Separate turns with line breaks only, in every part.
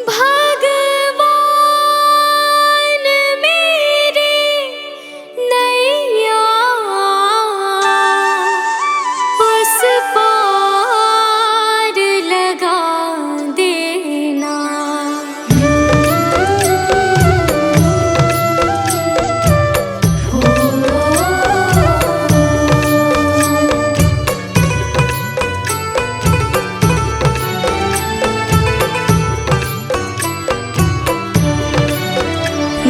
भगवान मेरी नैया उस पार लगा देना।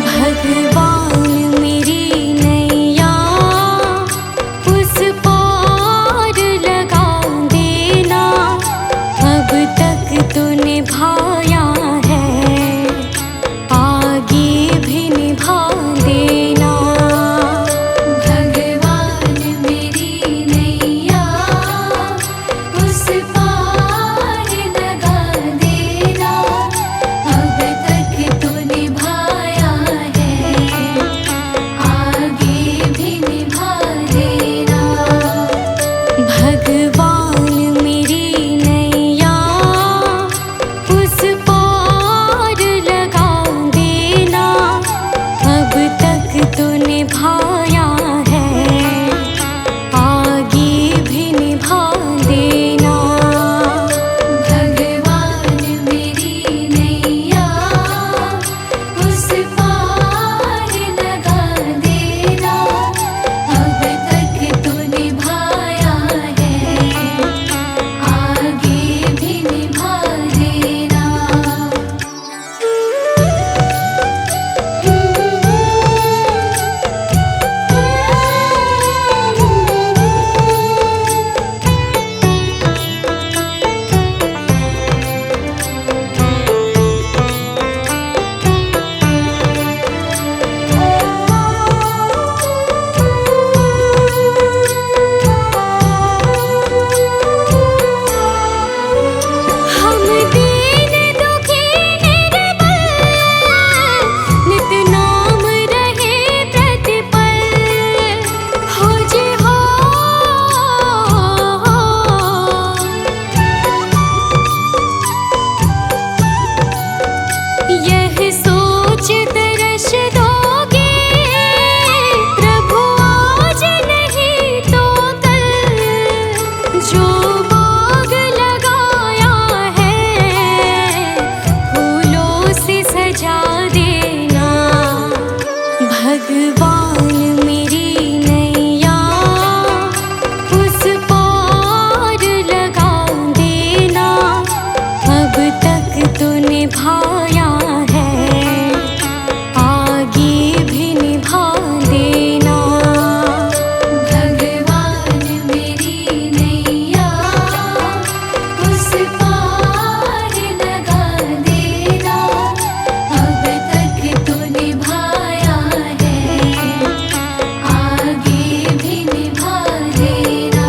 भगवान मेरी नैया उस पार लगा देना। अब तक तो निभाया है, आगे भी निभा देना। भगवान मेरी नैया उस पार लगा देना। अब तक तो निभाया है, आगे भी निभा देना। भगवान मेरी नैया उस पार लगा देना। अब तक तो निभाया है, आगे भी निभा देना। भगवान मेरी नैया उस पार लगा देना। अब तक तो निभाया है, आगे भी निभा देना। हम दीन दुखी निर्बल, नित नाम रहे प्रतिपल। हो जी हो, यह सोच तरस दोगे प्रभु आज नहीं तो कल। जो बाग लगाया है फूलों से सजा देना। भगवान मेरी नैया उस पार लगा देना। अब तक तो निभाया है, आगे भी निभा देना। भगवान मेरी नैया उस पार लगा देना। अब तक तो निभाया है, आगे भी निभा देना।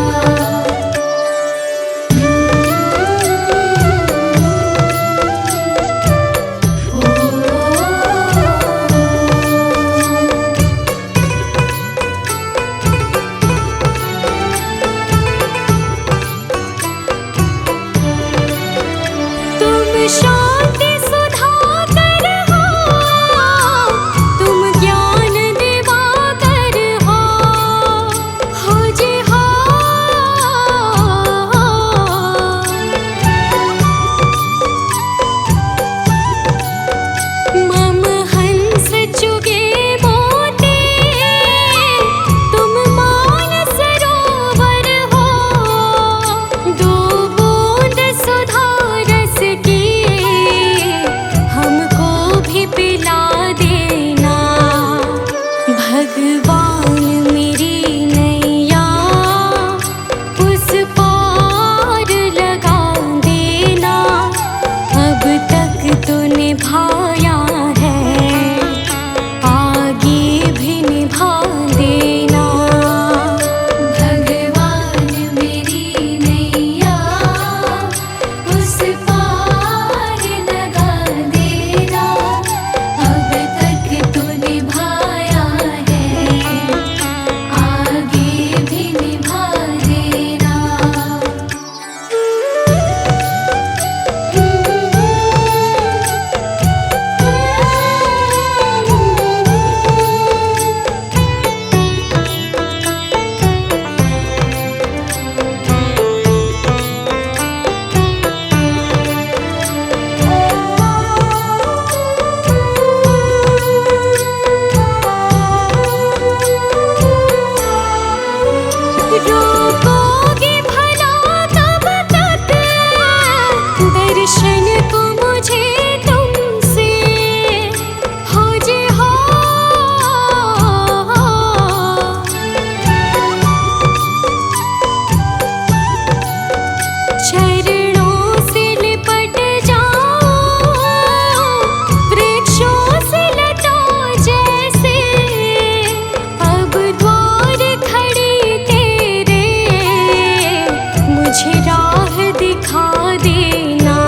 दर्शन को मुझे तुमसे हो जे हो। चरणों से लिपट जाऊं वृक्षों से लटों जैसे, अब द्वार खड़ी तेरे मुझे राह दिखा देना।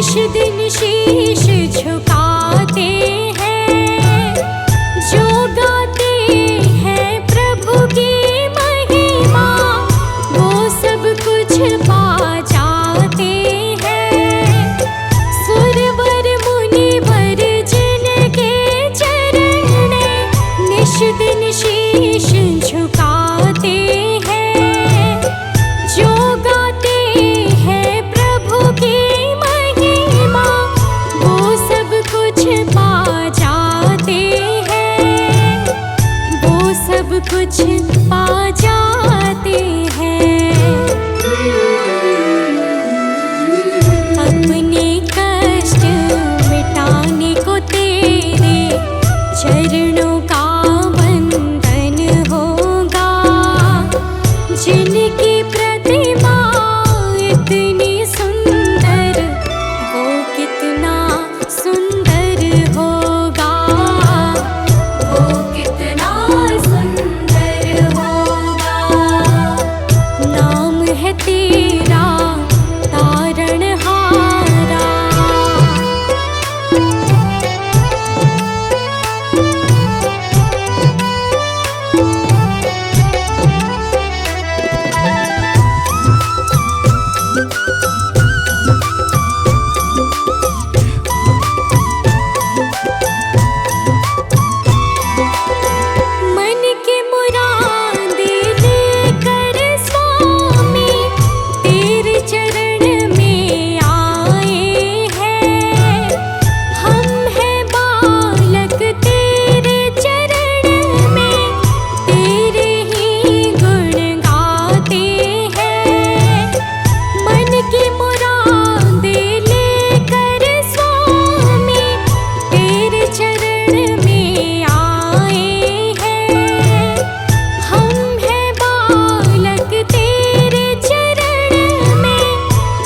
निश दिन शीश झुकाते हैं, जो गाते हैं प्रभु की महिमा, वो सब कुछ पा जाते हैं। सुरवर मुनिवर जिनके चरण में निश दिन शीश झुकाते हैं, जो गाते हैं प्रभु की महिमा, वो सब कुछ पा जाते हैं, वो सब कुछ पा जाते हैं। अपने कष्ट मिटाने को तेरे चरणों का वंदन होगा, जिनकी प्रतिमा इतनी सुंदर, वो कितना सुंदर होगा, वो कितना सुंदर होगा। नाम है तेरा तारणहारा। मन की मुरादें लेकर स्वामी तेरे चरण में आए हैं। हम हैं बालक तेरे चरण में, तेरे ही गुण गाते हैं। मन की मुरादें लेकर स्वामी तेरे चरण में आए हैं। हम हैं बालक तेरे चरण में,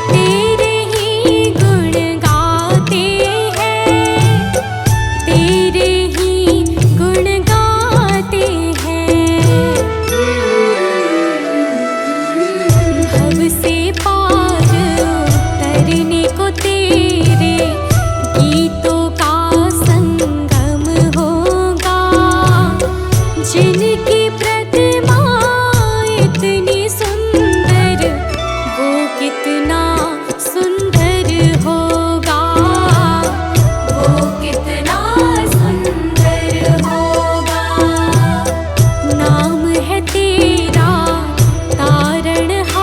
तेरे ही गुण गाते हैं, तेरे ही गुण गाते हैं। भव से पार उतरने को तेरे गीतों का संगम होगा, जिनकी प्रतिमा इतनी सुंदर, वो कितना सुंदर होगा, वो कितना सुंदर होगा। नाम है तेरा तारणहारा।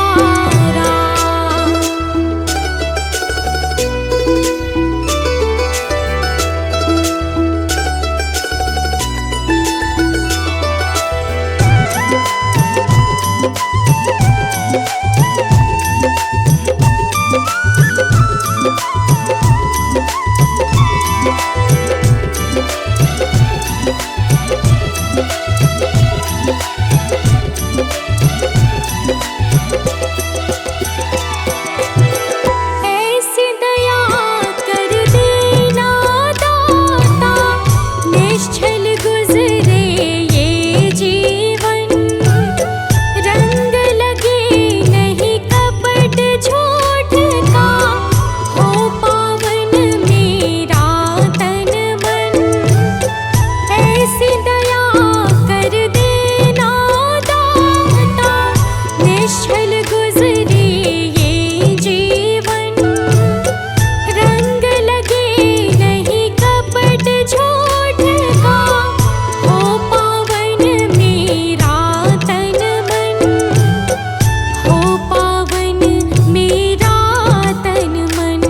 ऐसी दया कर देना दाता, निश्चल गुजरे ये जीवन। रंग लगे नहीं कपट झूठ का, हो पावन मेरा तन मन। ऐसी दया कर देना दाता, निश्चल गुजरे ये जीवन। रंग लगे नहीं कपट झूठ का, हो पावन मेरा तन मन, हो पावन मेरा तन मन।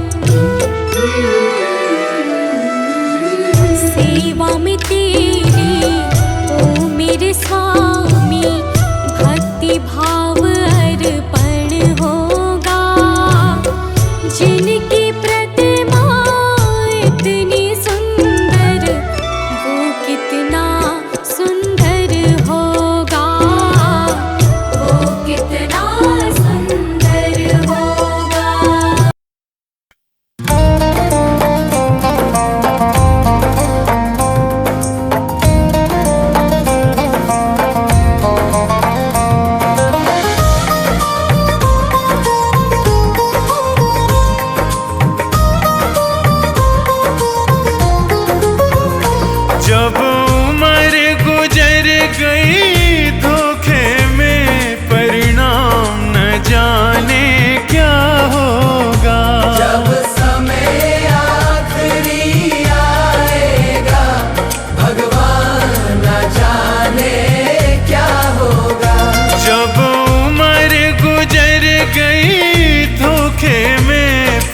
सेवा में तेरी ओ मेरे स्वामी, भक्ति भाव अर्पण होगा, जिनकी प्रतिमा इतनी सुंदर, वो कितना सुंदर होगा, वो कितना सुंदर होगा।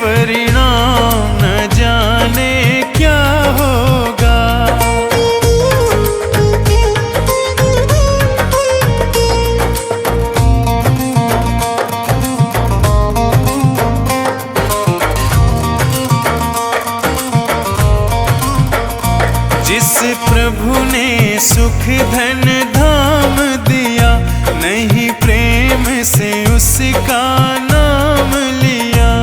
परिणाम न जाने क्या होगा। जिस प्रभु ने सुख धन धाम दिया, नहीं प्रेम से उसका नाम लिया।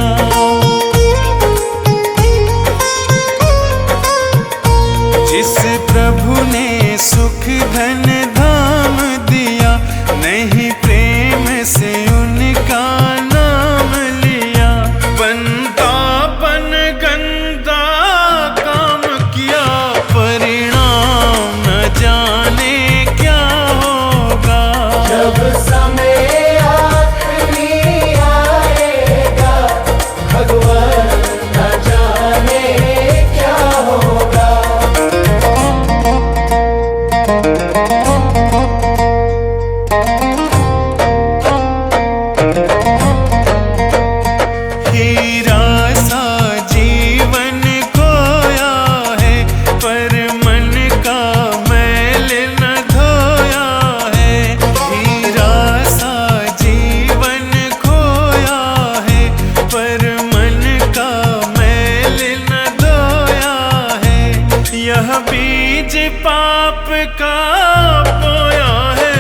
जिस प्रभु ने सुख धन धाम दिया, नहीं प्रेम से उनका नाम लिया। बनतापन गंदा काम किया, परिणाम न जाने क्या होगा।
जब समय आखिरी आएगा, भगवान न जाने क्या होगा।
हीरा सा जीवन खोया है, पर मन का मैल न धोया है। हीरा सा जीवन खोया है, पर मन का मैल न धोया है। यह बीज पाप का बोया है,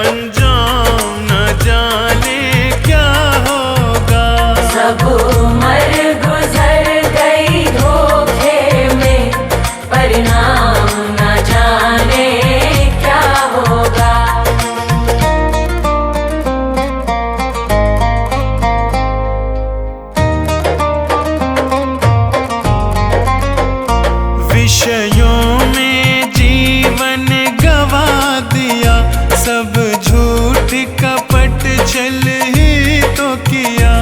अंजाम न जाने क्या होगा।
सब उम्र गुजर गई धोखे में, परिणाम न जाने क्या होगा।
विषयों में जीवन गवा दिया, सब झूठ कपट छल ही तो किया।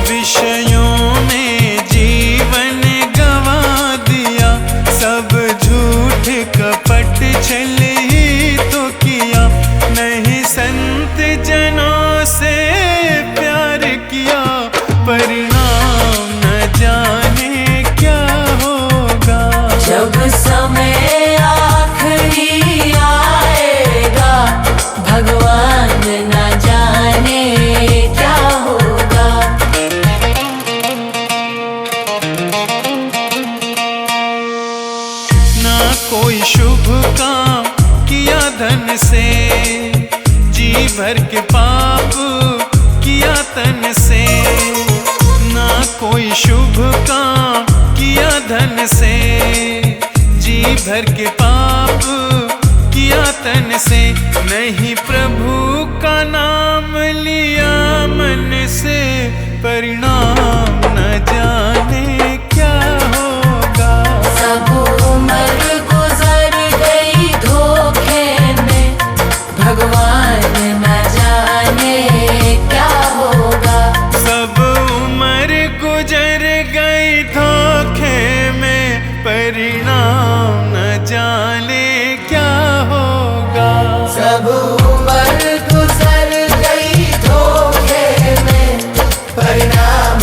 विषयों में जीवन गवा दिया, सब झूठ कपट छल ही तो किया। नहीं संत जनों से प्यार किया, परिणाम न जाने क्या होगा।
जब समय आखिरी आएगा, भगवान न जाने क्या होगा।
ना कोई शुभ काम किया धन से, जी भर के पाप किया तन से। ना कोई शुभ काम किया धन से, जी भर के पाप किया तन से। नहीं प्रभु का नाम लिया मन से, परिणाम न जाने क्या होगा।
सब उम्र गुजर गई धोखे में, भगवान न जाने क्या होगा।
सब उम्र गुजर गई धोखे में, परिणाम न जाने क्या होगा।
सब उम्र गुजर गई धोखे में, परिणाम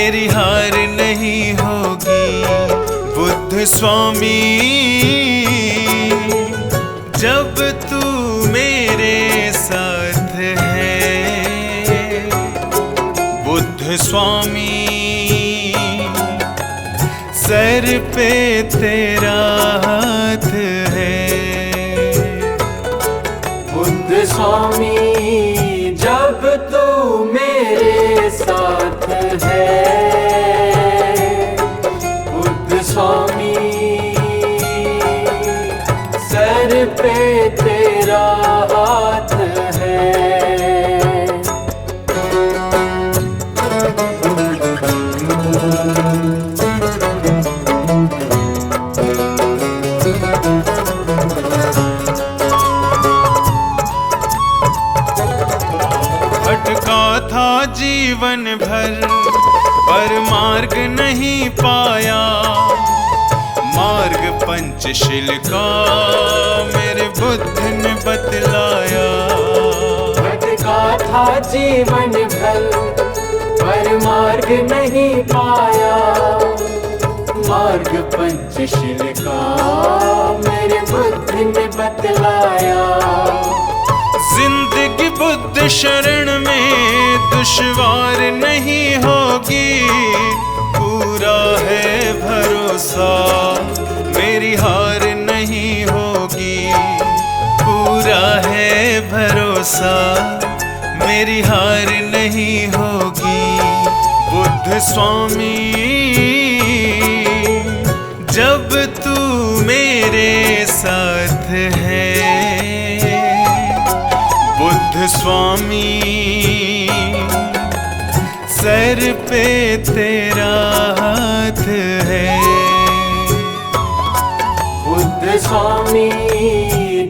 मेरी हार नहीं होगी बुद्ध स्वामी। जब तू मेरे साथ है बुद्ध स्वामी, सर पे तेरा हाथ है।
बुद्ध स्वामी जब तू मेरे साथ है, बुद्ध स्वामी सर पे तेरा हाथ है।
भटका था जीवन भर पर मार्ग नहीं पाया, मार्ग पंचशील का मेरे बुद्ध ने बतलाया।
भटका था जीवन भर पर मार्ग नहीं पाया, मार्ग पंचशील का मेरे बुद्ध ने बतलाया।
जिंदगी बुद्ध शरण में दुश्वार नहीं होगी, पूरा है भरोसा मेरी हार नहीं होगी, पूरा है भरोसा मेरी हार नहीं होगी। बुद्ध स्वामी जब तू मेरे साथ है बुद्ध स्वामी, सर पे तेरा हाथ है।
बुद्ध स्वामी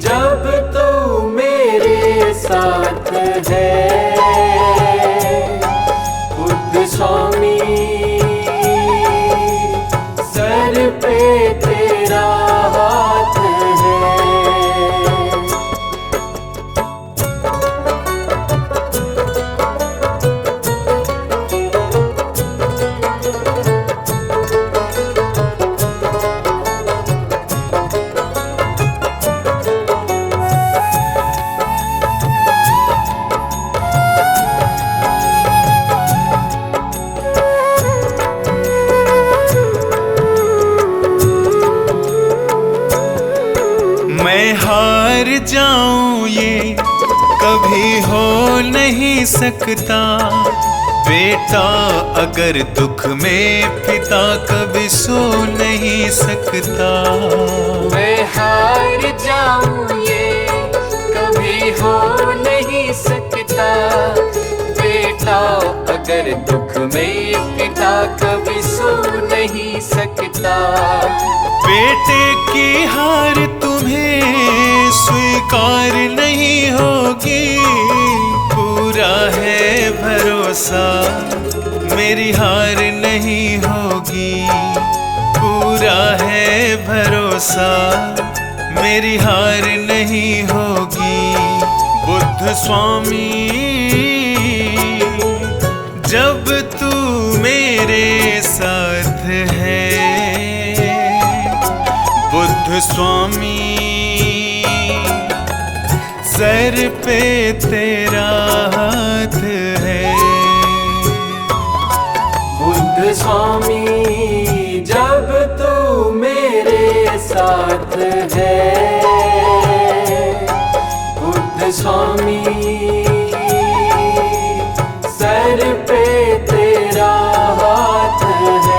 जब तू मेरे साथ है, बुद्ध स्वामी सर पे तेरा हाथ है।
मैं हार जाऊं ये कभी हो नहीं सकता, बेटा अगर दुख में पिता कभी सो नहीं सकता।
मैं हार जाऊं ये कभी हो नहीं सकता, बेटा अगर दुख में पिता कभी सो नहीं सकता।
बेटे की हार तुम्हें स्वीकार नहीं होगी, पूरा है भरोसा मेरी हार नहीं होगी, पूरा है भरोसा मेरी हार नहीं होगी। बुद्ध स्वामी जब तू मेरे साथ है बुद्ध स्वामी, सर पे तेरा हाथ है।
बुद्ध स्वामी जब तू मेरे साथ है, बुद्ध स्वामी सर पे तेरा हाथ है।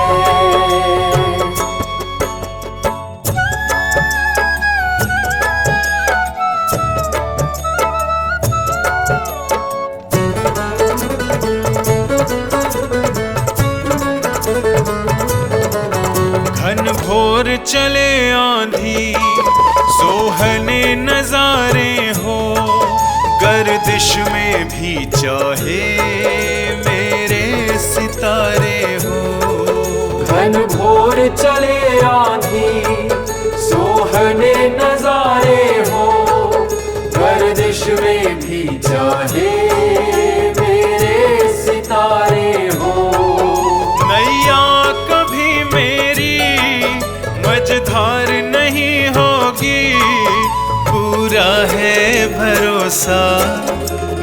घन घोर चले आंधी सोहने नजारे हो, गर्दिश में भी चाहे मेरे सितारे हो।
घन घोर चले आंधी सोहने नजारे हो, गर्दिश में भी चाहे मेरे सितारे हो।
पूरा है भरोसा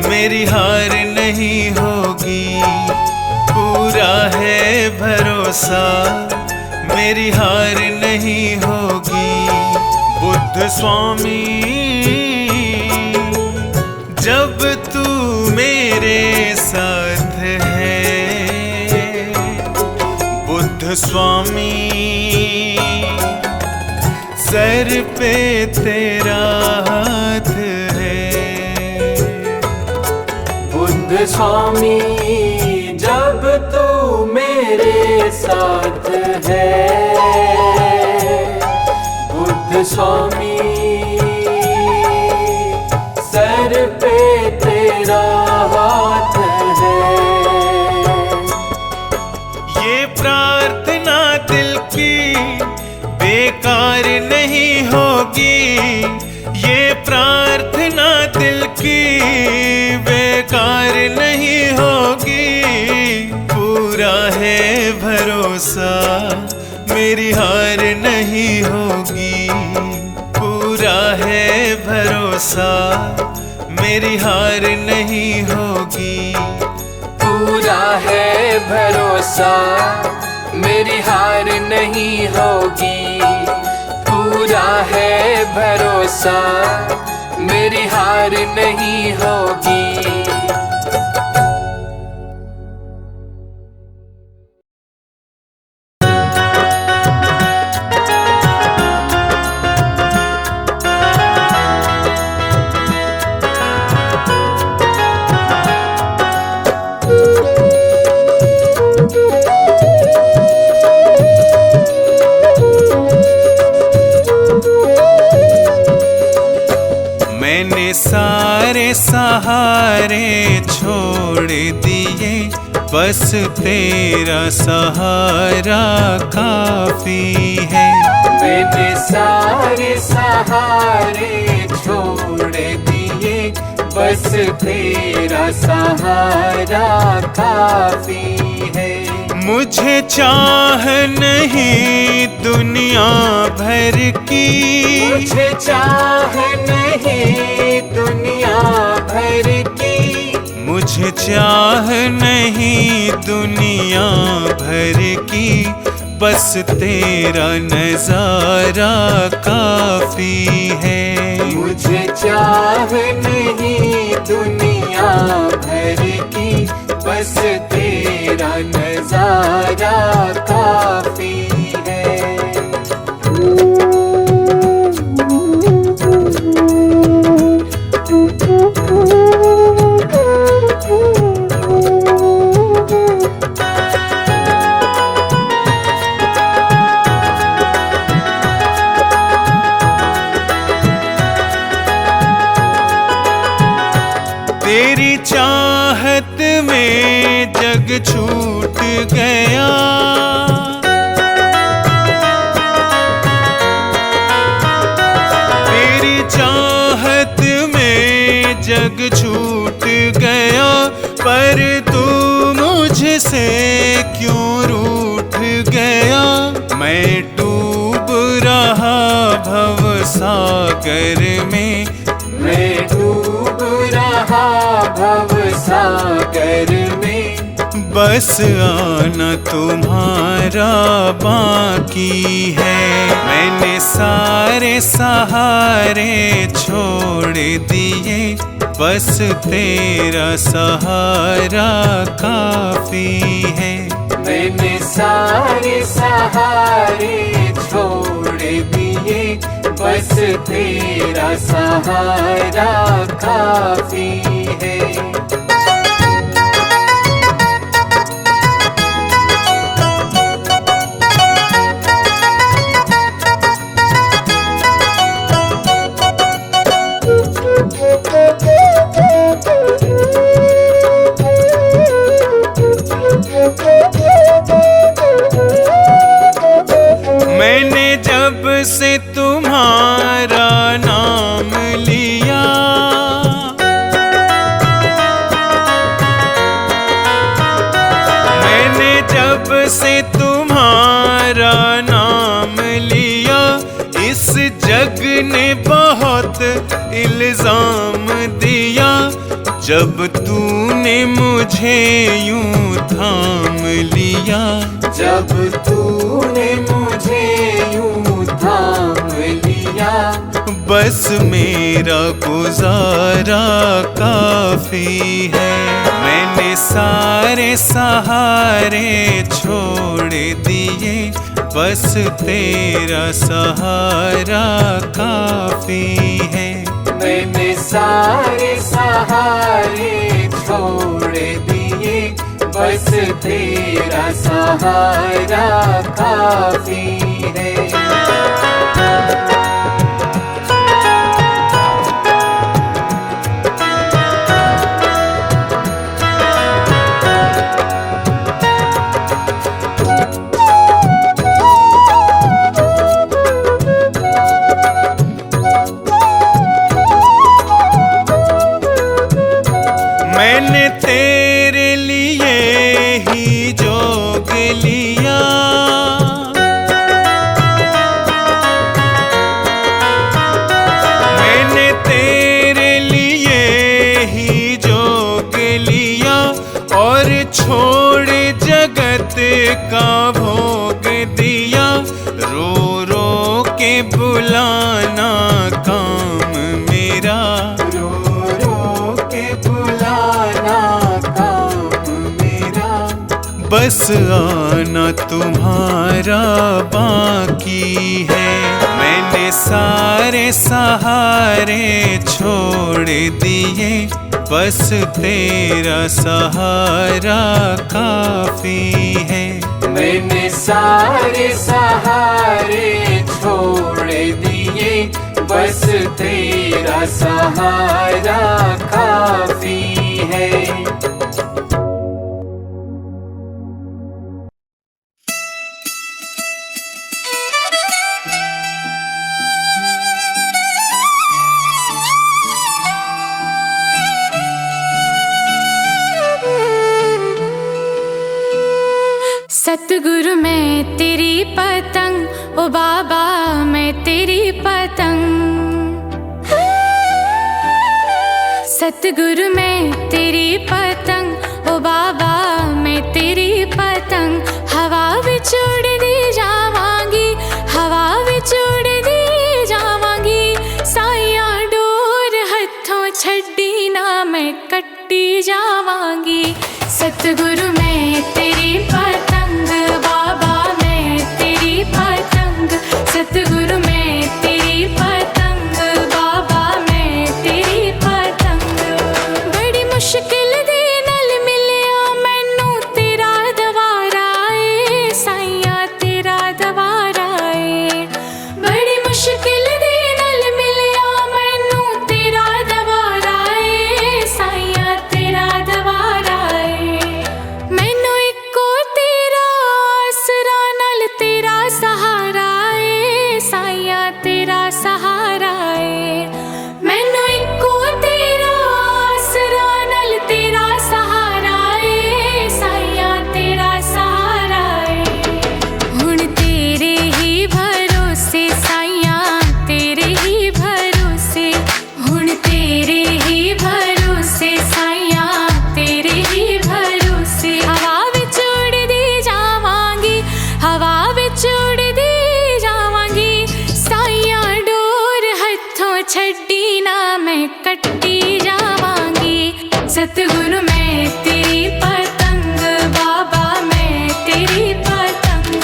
मेरी हार नहीं होगी, पूरा है भरोसा मेरी हार नहीं होगी। बुद्ध स्वामी जब तू मेरे साथ है, बुद्ध स्वामी सर पे तेरा हाथ है।
बुद्ध स्वामी जब तू मेरे साथ है, बुद्ध स्वामी सर पे तेरा हाथ है।
ये प्रार्थना दिल की बेकार नहीं होगी, ये प्रार्थना दिल की बेकार नहीं होगी। पूरा है भरोसा मेरी हार नहीं होगी, पूरा है भरोसा मेरी हार नहीं होगी।
पूरा है भरोसा मेरी हार नहीं होगी, पूरा है भरोसा मेरी हार नहीं होगी।
मैंने सारे सहारे छोड़ दिए, बस तेरा सहारा काफी है।
मैंने सारे सहारे छोड़ दिए, बस तेरा सहारा काफी है।
मुझे चाह नहीं दुनिया भर की,
मुझे चाह नहीं दुनिया भर की,
मुझे चाह नहीं दुनिया भर की, बस तेरा नजारा काफी है।
मुझे चाह नहीं दुनिया भर की, बस तेरा नजारा काफी है।
तेरी चाहत में जग छूट गया, तेरी चाहत में जग छूट गया, पर तू मुझसे क्यों रूठ गया। मैं डूब रहा भव सागर में,
मैं डूब रहा भव सागर में,
बस आना तुम्हारा बाकी है। मैंने सारे सहारे छोड़ दिए, बस तेरा सहारा काफी है।
मैंने सारे सहारे छोड़ दिए, बस तेरा सहारा काफी है।
मैंने जब से तुम्हारा नाम लिया, इल्जाम दिया जब तूने मुझे यूं थाम लिया।
जब तूने मुझे यूं थाम लिया,
बस मेरा गुजारा काफी है। मैंने सारे सहारे छोड़ दिए, बस तेरा सहारा काफी है।
मैंने सारे सहारे छोड़ दिए, बस तेरा सहारा काफी है।
मैंने तेरे लिए ही जोग लिया, मैंने तेरे लिए ही जोग लिया, और छोड़ जगत का भोग दिया। रो रो के बुलाना काम मेरा,
रो रो के बुलाना काम मेरा,
बस आना तुम्हारा बाकी है। मैंने सारे सहारे छोड़ दिए, बस तेरा सहारा काफी है।
मैंने सारे सहारे छोड़ दिए, बस तेरा सहारा काफी है।
सतगुरु मैं तेरी पतंग, ओ बाबा मैं तेरी पतंग। सतगुरु मैं तेरी पतंग, ओ बाबा मैं तेरी पतंग। हवा विच उड़दी जावांगी, हवा विच उड़दी जावांगी। साइया डोर हथों छड्डी ना मैं कट्टी जावांगी। सतगुरु मैं तेरी पतंग, बाबा मैं तेरी पतंग। सतगुरु मैं तेरी पतंग, बाबा मैं तेरी पतंग। बड़ी मुश्किल दे नाल मिलिया मैनू तेरा दवारा ए, साइया तेरा दवारा ए। बड़ी मुश्किल दे नाल मिलिया मैनू तेरा दवारा ए, साइया तेरा दवारा ए। मैनू इको तेरा आसरा नाल तेरा सहारा ए, साइया तेरा सहारा ए। मैनू इको तेरा आसरा नाल तेरा सहारा ए, साइया तेरा सहारा ए। हुण तेरे ही भरोसे साइया तेरे ही भरोसे, हुण तेरे ही भरोसे साइया तेरे ही भरोसे। हवा विच उड़दी जावांगी, हवा विच उड़दी जावांगी। साइया डोर हथों छड्डी ना मैं कट्टी जावांगी। सतगुरु मैं तेरी पतंग, बाबा मैं तेरी पतंग।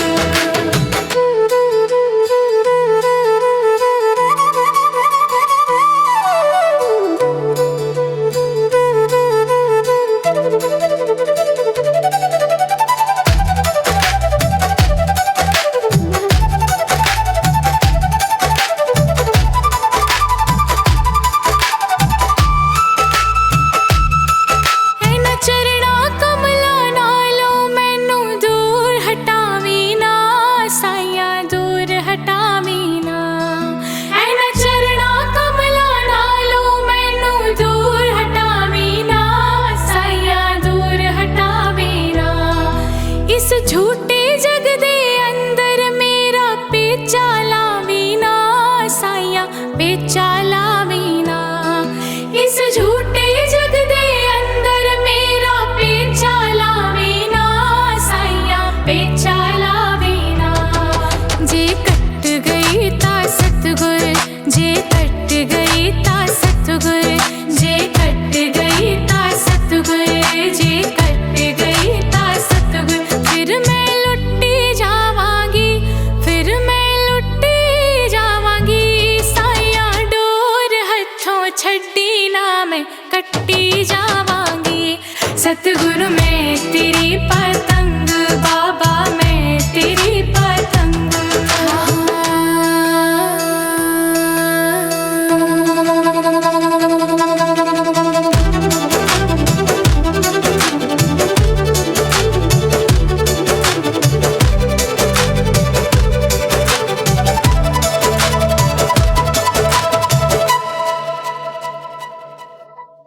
सतगुरु मैं तेरी पतंग, बाबा मैं तेरी पतंग।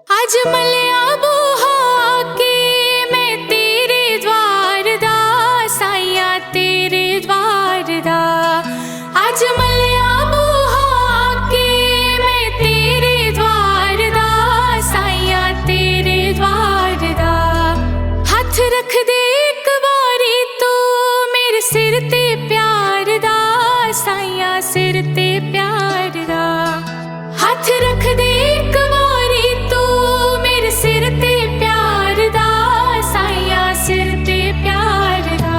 आज मलिया बूहा के मैं तेरे द्वार दा, साइया तेरे द्वार दा। आज मलिया बूहा के मैं तेरे द्वार दा, साइया तेरे द्वार दा। हथ रख दे एक बारी तू मेरे सिर ते प्यार दा, साइया सिर ते प्यार दा। हथ रख दे एक बारी तू मेरे सिर ते प्यार दा, साइया सिर ते प्यार दा।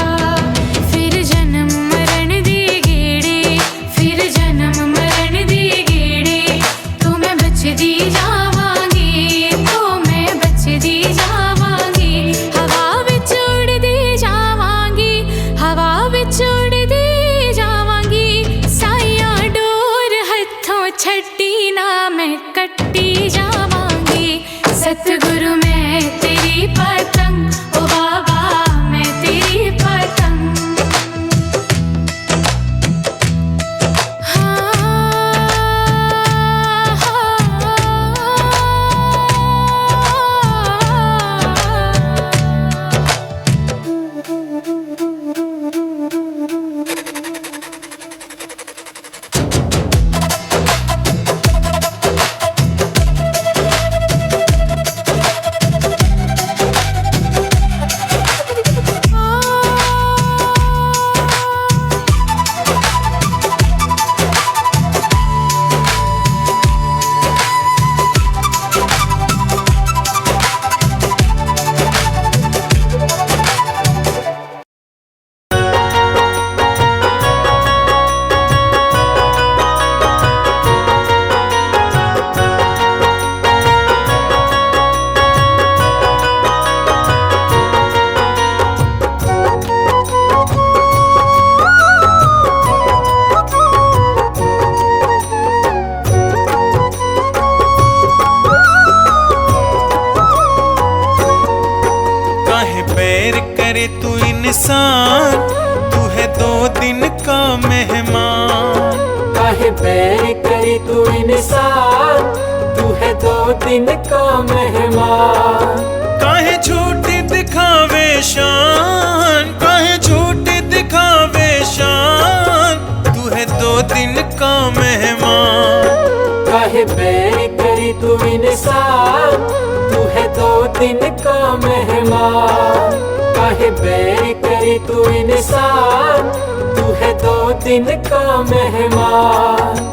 फिर जन्म मरण दे गेड़े, फिर जन्म मरण दे गेड़े, तो मैं बचदी जावांगी, तो मैं बचदी जावांगी। हवा विच उड़दी जावांगी, हवा विच उड़दी जावांगी। साइया डोर हथों छड्डी ना मैं कट्टी जावांगी। सतगुरु मैं तेरी पतंग, ओ बाबा मैं तेरी पतंग।
करे तू इंसान, तू है 2 दिन का मेहमान।
काहे बैर करी तू इंसान, तू है 2 दिन का मेहमान।
काहे झूठी दिखावे शान, काहे झूठी दिखावे शान, तू है 2 दिन का मेहमान।
काहे बैर करी तू इंसान, तू है 2 दिन का मेहमान। काहे बैर करी तू इंसान, तू है 2 दिन का मेहमान।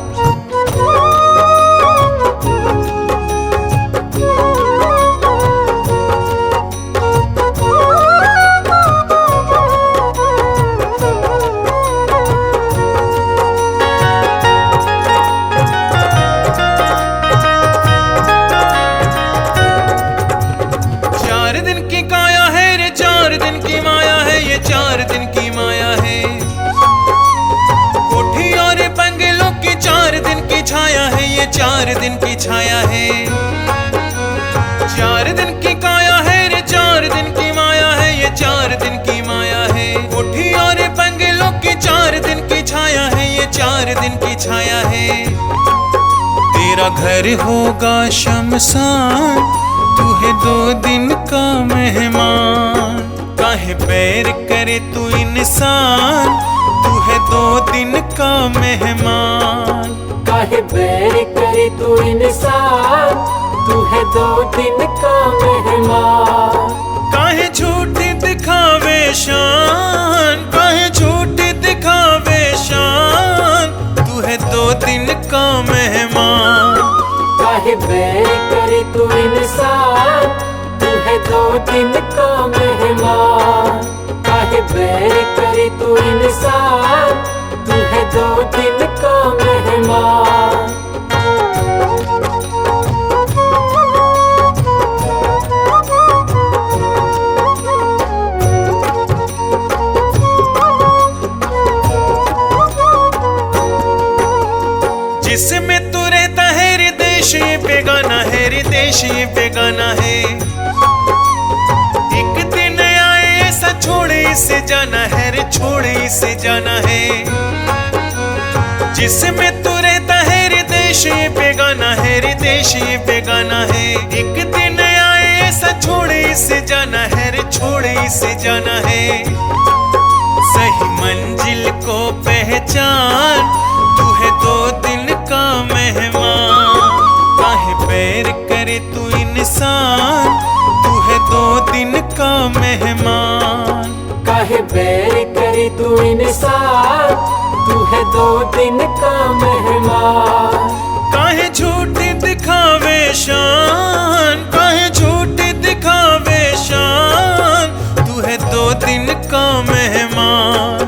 छाया है ये 4 दिन की छाया है, 4 दिन की काया है रे 4 दिन की माया है, ये 4 दिन की माया है। कोठी और बंगलों की 4 दिन की छाया है, ये 4 दिन की छाया है। तेरा घर होगा शमशान, तू है 2 दिन का मेहमान। काहे बैर करे तू इंसान, तू है 2 दिन का मेहमान।
काहे बैर करी तू इंसान, तू है 2 दिन का मेहमान।
काहे झूठी दिखावे शान, काहे झूठी दिखावे शान, तू है 2 दिन का मेहमान।
काहे बैर करी तू इंसान, तू है 2 दिन का मेहमान। काहे बैर करी तू इंसान, तू है 2 दिन का मेहमान।
बेगाना है रे देश ये बेगाना है। एक दिन आए ऐसा छोड़े इसे जाना है रे, छोड़े इसे जाना है। जिसमें तू रहता है रे देश ये बेगाना है रे, देश ये बेगाना है। एक दिन आए ऐसा छोड़े इसे जाना है रे, छोड़े इसे जाना है। सही मंजिल को पहचान, तू है 2 दिन का मेहमान। काहे बैर करे तू इंसान, तू है 2 दिन का मेहमान।
काहे बैर करे तू इंसान, तू है 2 दिन का मेहमान।
काहे झूठी दिखावे शान, काहे झूठी दिखावे शान, तू है 2 दिन का मेहमान।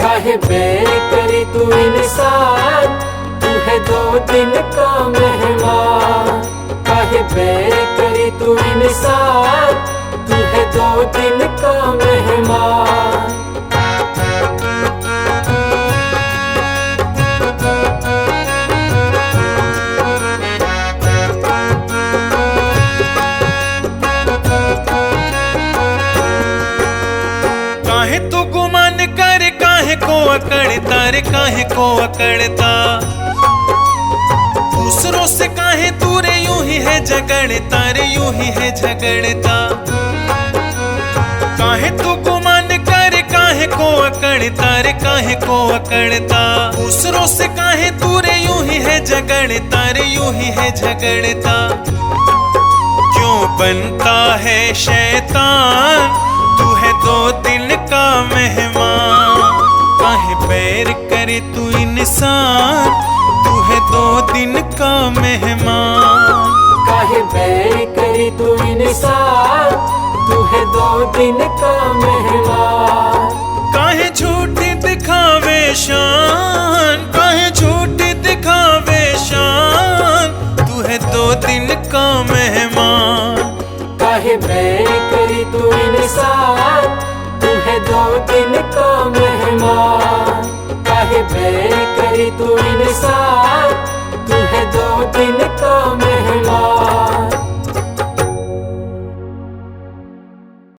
काहे बैर करे तू इंसान, तू है 2 दिन का मेहमान। काहे बैर करे तू इंसान, तू है 2 दिन का मेहमान।
काहे तू गुमान कर, काहे को अकड़ता रे, काहे को अकड़ता। दूसरों से काहे तू रे यूं ही है झगड़ता रे, यूं ही है झगड़ता। काहे तू गुमान कर, काहे को अकड़ता रे, काहे को अकड़ता। दूसरों से काहे तू रे यूं ही है झगड़ता रे, यूं ही है झगड़ता। क्यों बनता है शैतान, तू है 2 दिन का मेहमान। काहे बैर करे तू इंसान, तू है 2 दिन का मेहमान।
काहे बैर करे तू इंसान, तू है 2 दिन का मेहमान।
काहे झूठी दिखावे शान, काहे झूठी दिखावे शान, तू है 2 दिन का मेहमान।
काहे बैर करे तू इंसान, तू है 2 दिन का मेहमान। काहे बैर करे तू इंसान, तू है 2 दिन